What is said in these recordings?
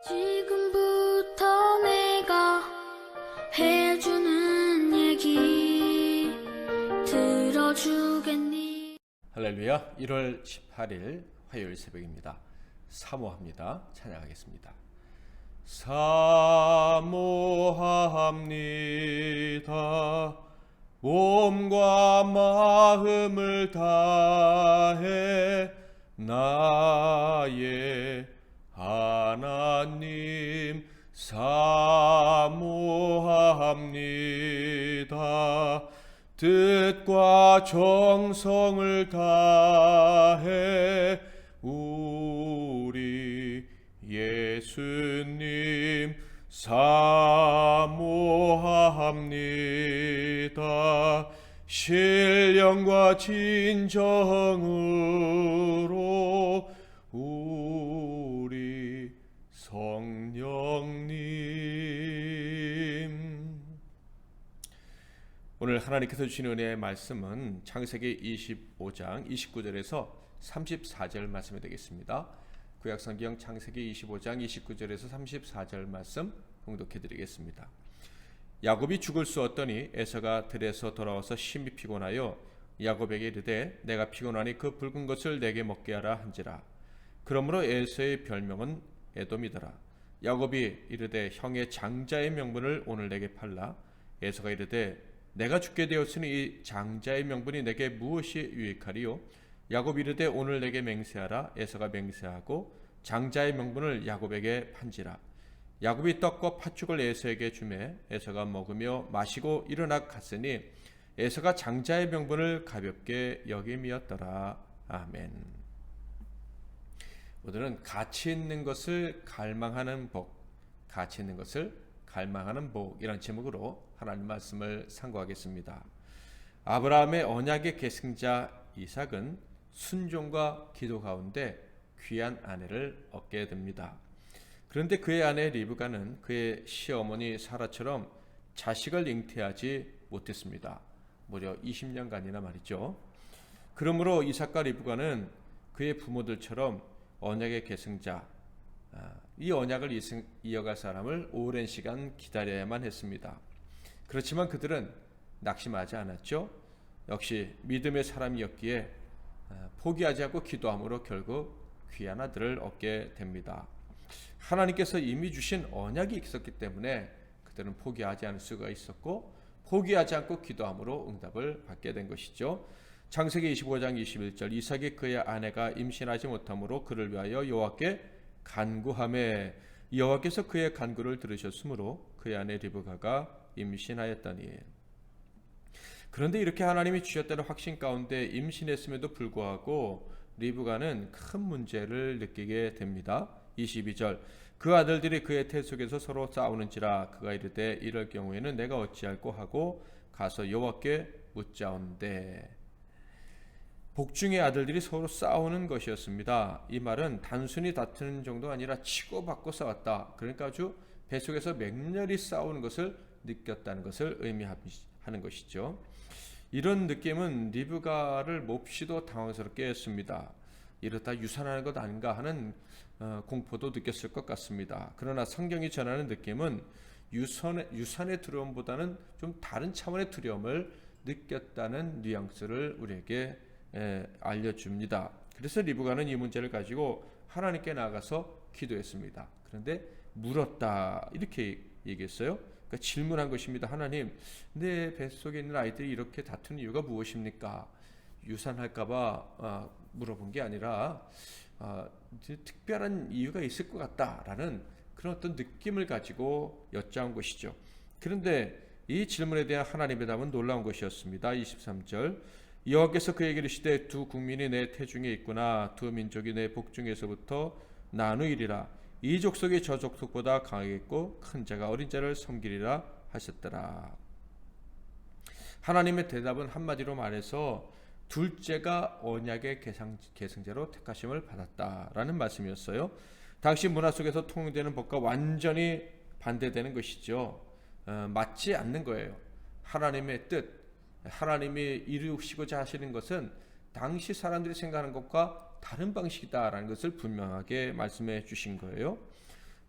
지금부터 내가 해주는 얘기 들어주겠니? 할렐루야. 1월 18일 화요일 새벽입니다. 사모합니다. 찬양하겠습니다. 사모합니다. 몸과 마음을 다해 나의 하나님 사모합니다. 뜻과 정성을 다해 우리 예수님 사모합니다. 신령과 진정으로 우리 성령님. 오늘 하나님께서 주신 은혜의 말씀은 창세기 25장 29절에서 34절 말씀이 되겠습니다. 구약성경 창세기 25장 29절에서 34절 말씀 봉독해 드리겠습니다. 야곱이 죽을 수 없더니 에서가 들에서 돌아와서 심히 피곤하여 야곱에게 이르되 내가 피곤하니 그 붉은 것을 내게 먹게 하라 한지라. 그러므로 에서의 별명은 에돔이더라. 야곱이 이르되 형의 장자의 명분을 오늘 내게 팔라. 에서가 이르되 내가 죽게 되었으니 이 장자의 명분이 내게 무엇이 유익하리요? 야곱이 이르되 오늘 내게 맹세하라. 에서가 맹세하고 장자의 명분을 야곱에게 판지라. 야곱이 떡과 팥죽을 에서에게 주매 에서가 먹으며 마시고 일어나 갔으니 에서가 장자의 명분을 가볍게 여김이었더라. 아멘. 오늘은 가치 있는 것을 갈망하는 복, 가치 있는 것을 갈망하는 복, 이런 제목으로 하나님 말씀을 상고하겠습니다. 아브라함의 언약의 계승자 이삭은 순종과 기도 가운데 귀한 아내를 얻게 됩니다. 그런데 그의 아내 리브가는 그의 시어머니 사라처럼 자식을 잉태하지 못했습니다. 무려 20년간이나 말이죠. 그러므로 이삭과 리브가는 그의 부모들처럼 언약의 계승자, 이 언약을 이어갈 사람을 오랜 시간 기다려야만 했습니다. 그렇지만 그들은 낙심하지 않았죠. 역시 믿음의 사람이었기에 포기하지 않고 기도함으로 결국 귀한 아들을 얻게 됩니다. 하나님께서 이미 주신 언약이 있었기 때문에 그들은 포기하지 않을 수가 있었고 포기하지 않고 기도함으로 응답을 받게 된 것이죠. 창세기 25장 21절 이삭이 그의 아내가 임신하지 못함으로 그를 위하여 여호와께 간구하매 여호와께서 그의 간구를 들으셨으므로 그의 아내 리브가가 임신하였더니. 그런데 이렇게 하나님이 주셨다는 확신 가운데 임신했음에도 불구하고 리브가는 큰 문제를 느끼게 됩니다. 22절 그 아들들이 그의 태 속에서 서로 싸우는지라 그가 이르되 이럴 경우에는 내가 어찌할꼬 하고 가서 여호와께 묻자온대. 복중의 아들들이 서로 싸우는 것이었습니다. 이 말은 단순히 다투는 정도가 아니라 치고받고 싸웠다. 그러니까 아주 뱃속에서 맹렬히 싸우는 것을 느꼈다는 것을 의미하는 것이죠. 이런 느낌은 리브가를 몹시도 당황스럽게 했습니다. 이렇다 유산하는 것 아닌가 하는 공포도 느꼈을 것 같습니다. 그러나 성경이 전하는 느낌은 유산의 두려움보다는 좀 다른 차원의 두려움을 느꼈다는 뉘앙스를 우리에게 알려줍니다. 그래서 리브가는 이 문제를 가지고 하나님께 나아가서 기도했습니다. 그런데 물었다 이렇게 얘기했어요. 그러니까 질문한 것입니다. 하나님, 내 뱃속에 있는 아이들이 이렇게 다투는 이유가 무엇입니까? 유산할까봐 물어본 게 아니라 특별한 이유가 있을 것 같다라는 그런 어떤 느낌을 가지고 여짜온 것이죠. 그런데 이 질문에 대한 하나님의 답은 놀라운 것이었습니다. 23절 여호와께서 그에게 이르시되 두 국민이 내 태중에 있구나. 두 민족이 내 복중에서부터 나누이리라. 이 족속이 저 족속보다 강하겠고 큰 자가 어린 자를 섬기리라 하셨더라. 하나님의 대답은 한마디로 말해서 둘째가 언약의 계승자로 택하심을 받았다라는 말씀이었어요. 당시 문화 속에서 통용되는 법과 완전히 반대되는 것이죠. 맞지 않는 거예요. 하나님의 뜻, 하나님이 이루시고자 하시는 것은 당시 사람들이 생각하는 것과 다른 방식이다라는 것을 분명하게 말씀해 주신 거예요.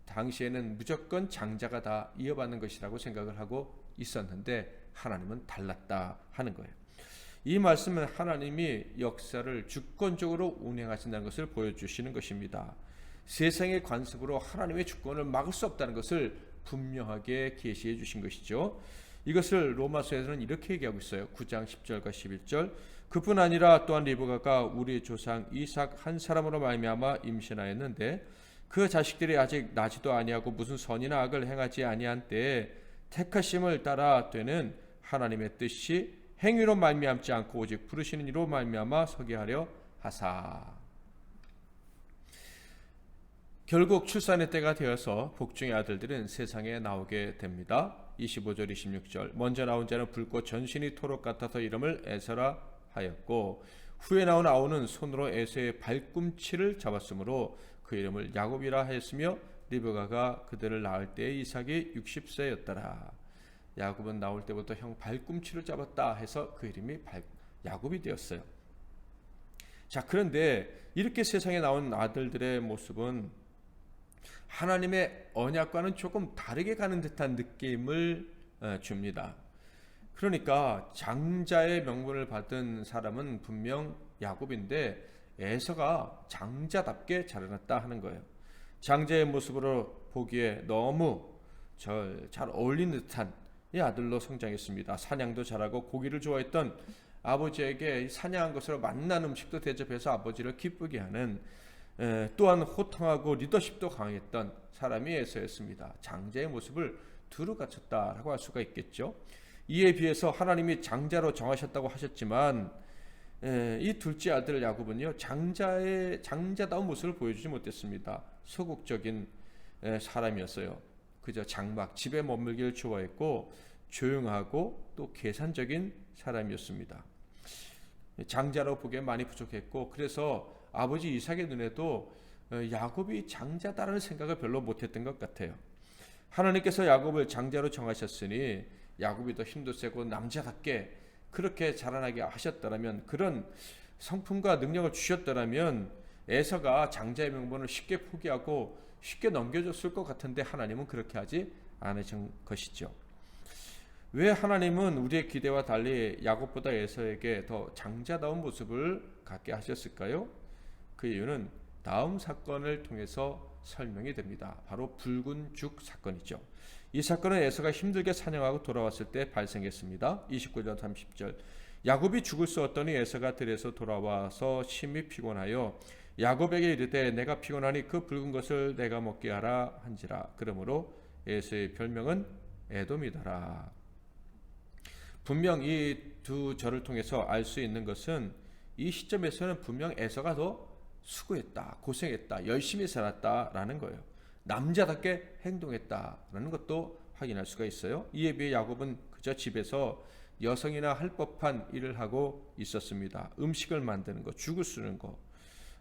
당시에는 무조건 장자가 다 이어받는 것이라고 생각을 하고 있었는데 하나님은 달랐다 하는 거예요. 이 말씀은 하나님이 역사를 주권적으로 운행하신다는 것을 보여주시는 것입니다. 세상의 관습으로 하나님의 주권을 막을 수 없다는 것을 분명하게 계시해 주신 것이죠. 이것을 로마서에서는 이렇게 얘기하고 있어요. 9장 10절과 11절. 그뿐 아니라 또한 리브가가 우리 조상 이삭 한 사람으로 말미암아 임신하였는데 그 자식들이 아직 나지도 아니하고 무슨 선이나 악을 행하지 아니한 때에 택하심을 따라 되는 하나님의 뜻이 행위로 말미암지 않고 오직 부르시는 이로 말미암아 서게 하려 하사. 결국 출산의 때가 되어서 복중의 아들들은 세상에 나오게 됩니다. 25절 26절. 먼저 나온 자는 붉고 전신이 토록 같아서 이름을 에서라 하였고 후에 나온 아우는 손으로 에서의 발꿈치를 잡았으므로 그 이름을 야곱이라 하였으며 리브가가 그들을 낳을 때에 이삭이 60세였더라. 야곱은 나올 때부터 형 발꿈치를 잡았다 해서 그 이름이 야곱이 되었어요. 자, 그런데 이렇게 세상에 나온 아들들의 모습은 하나님의 언약과는 조금 다르게 가는 듯한 느낌을 줍니다. 그러니까 장자의 명분을 받은 사람은 분명 야곱인데 에서가 장자답게 자라났다 하는 거예요. 장자의 모습으로 보기에 너무 잘 어울리는 듯한 이 아들로 성장했습니다. 사냥도 잘하고 고기를 좋아했던 아버지에게 사냥한 것으로 맛난 음식도 대접해서 아버지를 기쁘게 하는, 또한 호탕하고 리더십도 강했던 사람이 에서였습니다. 장자의 모습을 두루 갖췄다라고 할 수가 있겠죠. 이에 비해서 하나님이 장자로 정하셨다고 하셨지만 이 둘째 아들 야곱은요, 장자다운 모습을 보여주지 못했습니다. 소극적인 사람이었어요. 그저 장막 집에 머물기를 좋아했고 조용하고 또 계산적인 사람이었습니다. 장자로 보기엔 많이 부족했고, 그래서 아버지 이삭의 눈에도 야곱이 장자다라는 생각을 별로 못했던 것 같아요. 하나님께서 야곱을 장자로 정하셨으니 야곱이 더 힘도 세고 남자답게 그렇게 자라나게 하셨더라면, 그런 성품과 능력을 주셨더라면 에서가 장자의 명분을 쉽게 포기하고 쉽게 넘겨줬을 것 같은데 하나님은 그렇게 하지 않으신 것이죠. 왜 하나님은 우리의 기대와 달리 야곱보다 에서에게 더 장자다운 모습을 갖게 하셨을까요? 그 이유는 다음 사건을 통해서 설명이 됩니다. 바로 붉은 죽 사건이죠. 이 사건은 에서가 힘들게 사냥하고 돌아왔을 때 발생했습니다. 29절 30절. 야곱이 죽을 쏘았더니 에서가 들에서 돌아와서 심히 피곤하여 야곱에게 이르되 내가 피곤하니 그 붉은 것을 내가 먹게 하라 한지라. 그러므로 에서의 별명은 에돔이더라. 분명 이 두 절을 통해서 알 수 있는 것은 이 시점에서는 분명 에서가 더 수고했다, 고생했다, 열심히 살았다라는 거예요. 남자답게 행동했다라는 것도 확인할 수가 있어요. 이에 비해 야곱은 그저 집에서 여성이나 할 법한 일을 하고 있었습니다. 음식을 만드는 거, 죽을 쓰는 거.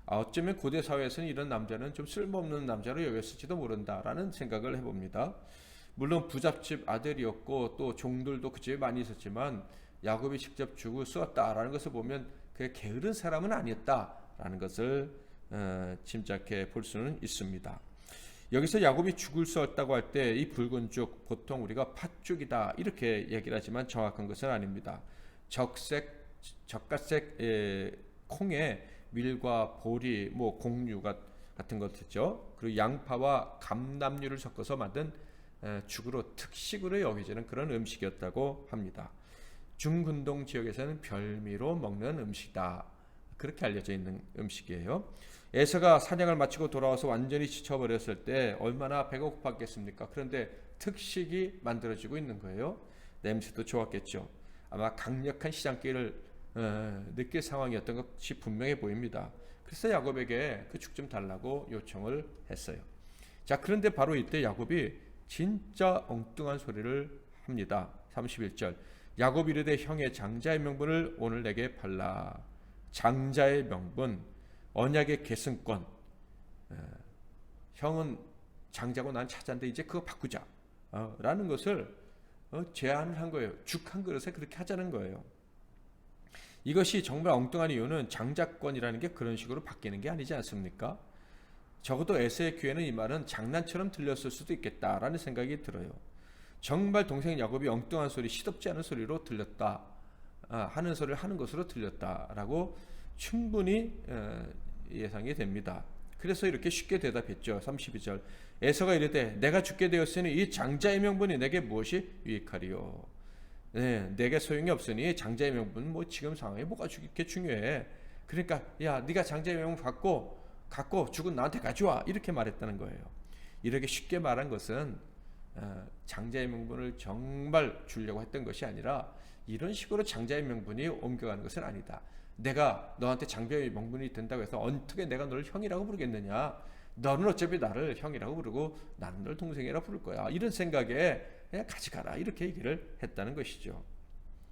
어쩌면 고대 사회에서는 이런 남자는 좀 쓸모없는 남자로 여겼을지도 모른다라는 생각을 해봅니다. 물론 부잣집 아들이었고 또 종들도 그 집에 많이 있었지만 야곱이 직접 죽을 쏘았다라는 것을 보면 그게 게으른 사람은 아니었다라는 것을 짐작해 볼 수는 있습니다. 여기서 야곱이 죽을 쏘았다고 할 때 이 붉은 죽, 보통 우리가 팥죽이다 이렇게 얘기를 하지만 정확한 것은 아닙니다. 적갈색 콩에 밀과 보리, 곡류 같은 것이죠. 그리고 양파와 감남류를 섞어서 만든 죽으로 특식으로 여겨지는 그런 음식이었다고 합니다. 중근동 지역에서는 별미로 먹는 음식이다, 그렇게 알려져 있는 음식이에요. 에서가 사냥을 마치고 돌아와서 완전히 지쳐버렸을 때 얼마나 배가 고팠겠습니까? 그런데 특식이 만들어지고 있는 거예요. 냄새도 좋았겠죠. 아마 강력한 시장기를 느낄 상황이었던 것이 분명해 보입니다. 그래서 야곱에게 그 죽 좀 달라고 요청을 했어요. 자, 그런데 바로 이때 야곱이 진짜 엉뚱한 소리를 합니다. 31절. 야곱이 이르되 형의 장자의 명분을 오늘 내게 팔라. 장자의 명분, 언약의 계승권. 형은 장자고 난 차자인데 이제 그거 바꾸자 라는 것을 제안을 한 거예요. 죽 한 그릇에 그렇게 하자는 거예요. 이것이 정말 엉뚱한 이유는 장자권이라는 게 그런 식으로 바뀌는 게 아니지 않습니까? 적어도 에서의 귀에는 이 말은 장난처럼 들렸을 수도 있겠다라는 생각이 들어요. 정말 동생 야곱이 엉뚱한 소리, 시덥지 않은 소리로 들렸다, 하는 소리를 하는 것으로 들렸다라고 충분히 예상이 됩니다. 그래서 이렇게 쉽게 대답했죠. 32절 에서가 이르되 내가 죽게 되었으니 이 장자의 명분이 내게 무엇이 유익하리요. 네, 내게 소용이 없으니 장자의 명분은 뭐 지금 상황에 뭐가 이렇게 중요해. 그러니까 야 네가 장자의 명분 갖고 죽은 나한테 가져와, 이렇게 말했다는 거예요. 이렇게 쉽게 말한 것은 장자의 명분을 정말 주려고 했던 것이 아니라 이런 식으로 장자의 명분이 옮겨가는 것은 아니다. 내가 너한테 장자의 명분이 된다고 해서 어떻게 내가 너를 형이라고 부르겠느냐. 너는 어차피 나를 형이라고 부르고 나는 널 동생이라고 부를 거야. 이런 생각에 그냥 가져가라, 이렇게 얘기를 했다는 것이죠.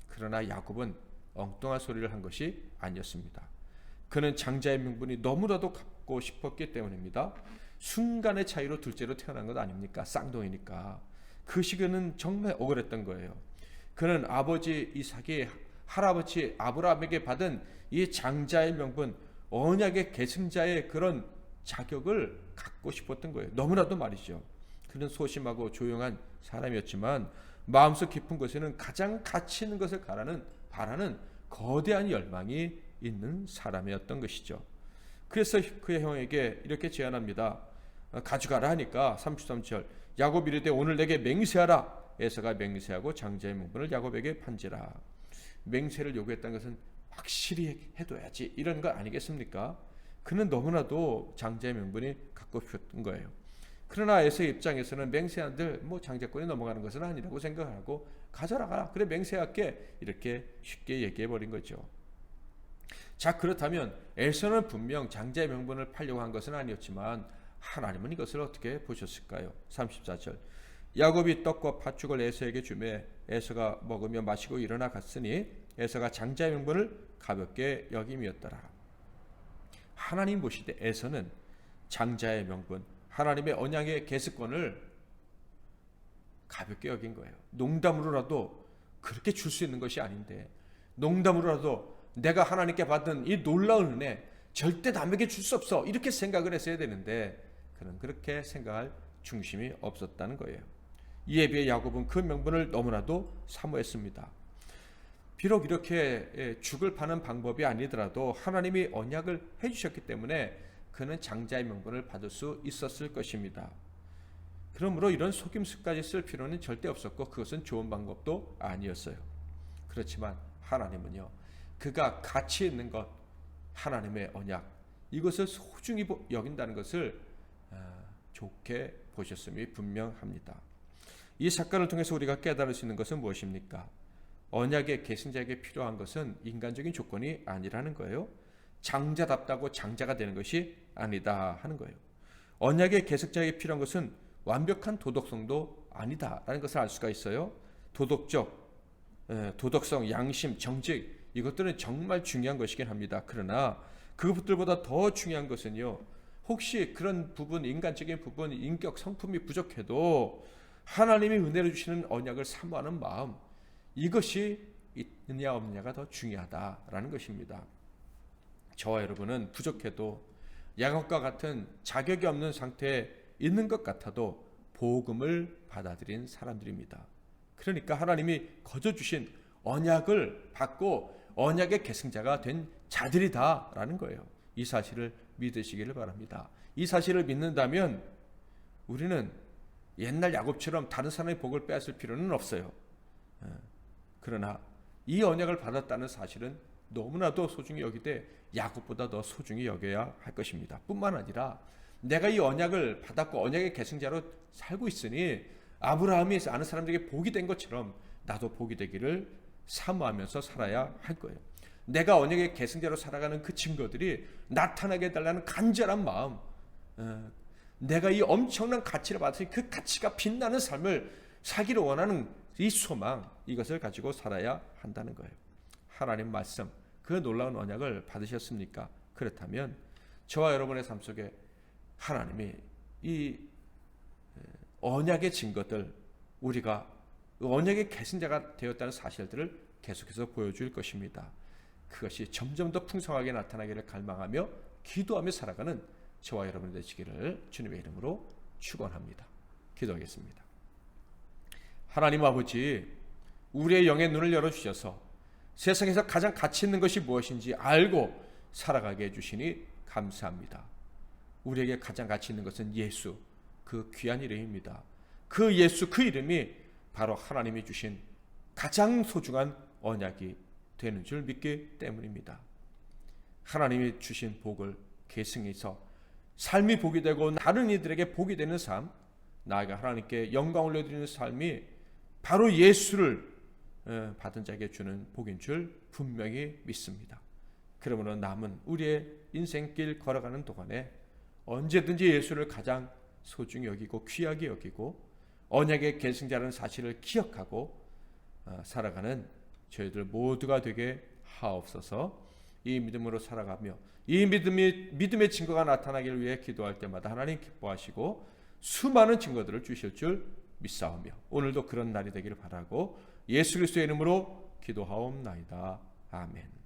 그러나 야곱은 엉뚱한 소리를 한 것이 아니었습니다. 그는 장자의 명분이 너무나도 갖고 싶었기 때문입니다. 순간의 차이로 둘째로 태어난 것 아닙니까? 쌍둥이니까. 그 시기는 정말 억울했던 거예요. 그는 아버지 이삭이 할아버지 아브라함에게 받은 이 장자의 명분, 언약의 계승자의 그런 자격을 갖고 싶었던 거예요. 너무나도 말이죠. 그는 소심하고 조용한 사람이었지만 마음속 깊은 곳에는 가장 가치 있는 것을 바라는 거대한 열망이 있는 사람이었던 것이죠. 그래서 그의 형에게 이렇게 제안합니다. 가져가라 하니까 33절 야곱이 이르되 오늘 내게 맹세하라. 에서가 맹세하고 장자의 명분을 야곱에게 판지라. 맹세를 요구했다는 것은 확실히 해둬야지, 이런 거 아니겠습니까? 그는 너무나도 장자의 명분이 갖고 싶었던 거예요. 그러나 에서의 입장에서는 맹세한들 뭐 장자권이 넘어가는 것은 아니라고 생각하고 가져라가라, 그래 맹세할게, 이렇게 쉽게 얘기해 버린 거죠. 자, 그렇다면 에서는 분명 장자의 명분을 팔려고 한 것은 아니었지만 하나님은 이것을 어떻게 보셨을까요? 34절 야곱이 떡과 팥죽을 에서에게 주매 에서가 먹으며 마시고 일어나 갔으니 에서가 장자의 명분을 가볍게 여김이었더라. 하나님 보시되 에서는 장자의 명분, 하나님의 언약의 계승권을 가볍게 여긴 거예요. 농담으로라도 그렇게 줄 수 있는 것이 아닌데, 농담으로라도 내가 하나님께 받은 이 놀라운 은혜 절대 남에게 줄 수 없어, 이렇게 생각을 했어야 되는데 그는 그렇게 생각할 중심이 없었다는 거예요. 이에 비해 야곱은 그 명분을 너무나도 사모했습니다. 비록 이렇게 죽을 파는 방법이 아니더라도 하나님이 언약을 해주셨기 때문에 그는 장자의 명분을 받을 수 있었을 것입니다. 그러므로 이런 속임수까지 쓸 필요는 절대 없었고 그것은 좋은 방법도 아니었어요. 그렇지만 하나님은요, 그가 가치 있는 것, 하나님의 언약, 이것을 소중히 여긴다는 것을 좋게 보셨음이 분명합니다. 이 사건을 통해서 우리가 깨달을 수 있는 것은 무엇입니까? 언약의 계승자에게 필요한 것은 인간적인 조건이 아니라는 거예요. 장자답다고 장자가 되는 것이 아니다 하는 거예요. 언약의 계승자에게 필요한 것은 완벽한 도덕성도 아니다라는 것을 알 수가 있어요. 도덕성, 양심, 정직, 이것들은 정말 중요한 것이긴 합니다. 그러나 그것들보다 더 중요한 것은요, 혹시 그런 부분, 인간적인 부분, 인격, 성품이 부족해도 하나님이 은혜를 주시는 언약을 사모하는 마음, 이것이 있느냐 없느냐가 더 중요하다라는 것입니다. 저와 여러분은 부족해도 야곱과 같은 자격이 없는 상태에 있는 것 같아도 복음을 받아들인 사람들입니다. 그러니까 하나님이 거저주신 언약을 받고 언약의 계승자가 된 자들이다라는 거예요. 이 사실을 믿으시기를 바랍니다. 이 사실을 믿는다면 우리는 옛날 야곱처럼 다른 사람의 복을 빼앗을 필요는 없어요. 그러나 이 언약을 받았다는 사실은 너무나도 소중히 여기되 야곱보다 더 소중히 여겨야 할 것입니다. 뿐만 아니라 내가 이 언약을 받았고 언약의 계승자로 살고 있으니 아브라함이 아는 사람들에게 복이 된 것처럼 나도 복이 되기를 사모하면서 살아야 할 거예요. 내가 언약의 계승자로 살아가는 그 증거들이 나타나게 해달라는 간절한 마음, 내가 이 엄청난 가치를 받았으니 그 가치가 빛나는 삶을 살기를 원하는 이 소망, 이것을 가지고 살아야 한다는 거예요. 하나님 말씀, 그 놀라운 언약을 받으셨습니까? 그렇다면 저와 여러분의 삶 속에 하나님이 이 언약의 증거들, 우리가 언약의 계승자가 되었다는 사실들을 계속해서 보여줄 것입니다. 그것이 점점 더 풍성하게 나타나기를 갈망하며 기도하며 살아가는 저와 여러분이 되시기를 주님의 이름으로 축원합니다. 기도하겠습니다. 하나님 아버지, 우리의 영의 눈을 열어주셔서 세상에서 가장 가치 있는 것이 무엇인지 알고 살아가게 해주시니 감사합니다. 우리에게 가장 가치 있는 것은 예수, 그 귀한 이름입니다. 그 예수, 그 이름이 바로 하나님이 주신 가장 소중한 언약이 되는 줄 믿기 때문입니다. 하나님이 주신 복을 계승해서 삶이 복이 되고 다른 이들에게 복이 되는 삶, 나아가 하나님께 영광 올려드리는 삶이 바로 예수를 받은 자에게 주는 복인 줄 분명히 믿습니다. 그러므로 남은 우리의 인생길 걸어가는 동안에 언제든지 예수를 가장 소중히 여기고 귀하게 여기고 언약의 계승자라는 사실을 기억하고 살아가는 저희들 모두가 되게 하옵소서. 이 믿음으로 살아가며 이 믿음의 증거가 나타나기를 위해 기도할 때마다 하나님 기뻐하시고 수많은 증거들을 주실 줄 믿사오며 오늘도 그런 날이 되기를 바라고 예수 그리스도의 이름으로 기도하옵나이다. 아멘.